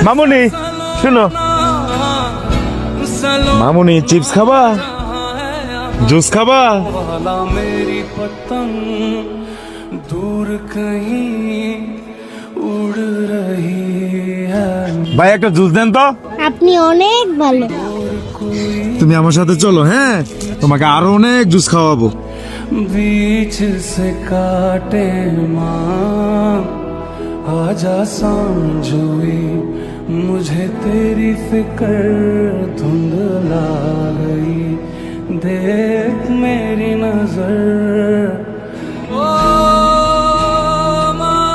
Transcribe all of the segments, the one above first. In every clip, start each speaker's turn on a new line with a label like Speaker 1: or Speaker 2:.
Speaker 1: মামুনি শুনো, মামুনি চিপস খাবা, জুস খাবা?
Speaker 2: मेरी पतंग दूर कहीं उड़ रही है।
Speaker 1: ভাই একটা জুস দেন তো।
Speaker 3: আপনি অনেক ভালো।
Speaker 1: তুমি আমার সাথে চলো, হ্যাঁ তোমাকে আরো অনেক জুস খাওয়াবো।
Speaker 2: बीच से काटे माँ आजा समझोई, मुझे तेरी फिक्र धुंधला गई, देख मेरी नजर ओ माँ,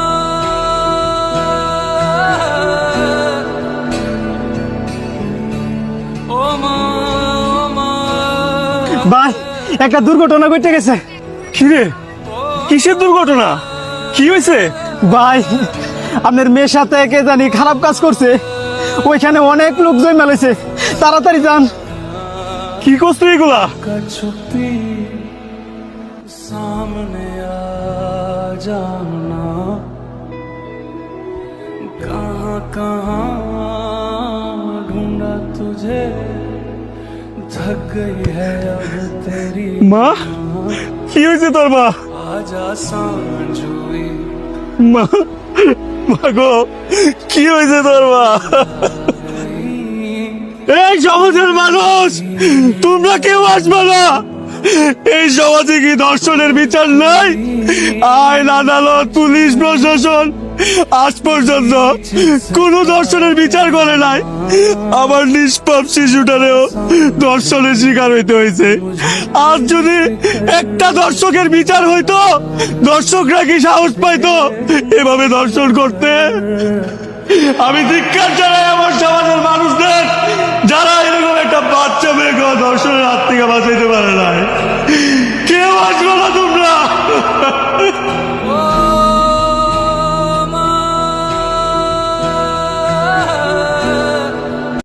Speaker 2: ओ माँ, ओ माँ।
Speaker 4: ভাই একটা দুর্ঘটনা ঘটে গেছে।
Speaker 1: কি রে, কিসের দুর্ঘটনা, কি হয়েছে?
Speaker 4: ভাই আপনার মেয়ের সাথে কে জানি খারাপ কাজ করছে, ওইখানে অনেক লোক জমা হয়েছে, তাড়াতাড়ি যান।
Speaker 1: কি করছো এগুলা?
Speaker 2: का छुपी सामने आ जाना, कहाँ कहाँ ढूंढा तुझे, थक गई है अब तेरी
Speaker 1: মা, কি হয়েছে তোর? মা,
Speaker 2: आजा सांझोई,
Speaker 1: মা, মা গো, কি হয়েছে তোর? মা, এই সমাজের মানুষ তোমরা কেউ আসবে না। এই সমাজে কি ধর্ষণের বিচার নাই? আইন আদালত পুলিশ প্রশাসন আজ পর্যন্ত কোন ধর্ষণের বিচার করে নাই। আমার নিষ্পাপ শিশুটারেও ধর্ষণের শিকার হইতে হয়েছে। আজ যদি একটা ধর্ষকের বিচার হইতো, দর্শকরা কি সাহস পাইতো এভাবে ধর্ষণ করতে? আমি ধিক্কার জানাই আমার সমাজের মানুষদের, যারা এরকম একটা বাচ্চা মেয়েকে ধর্ষণের হাত থেকে বাঁচাইতে পারে না। কেউ আসবে না তোমরা।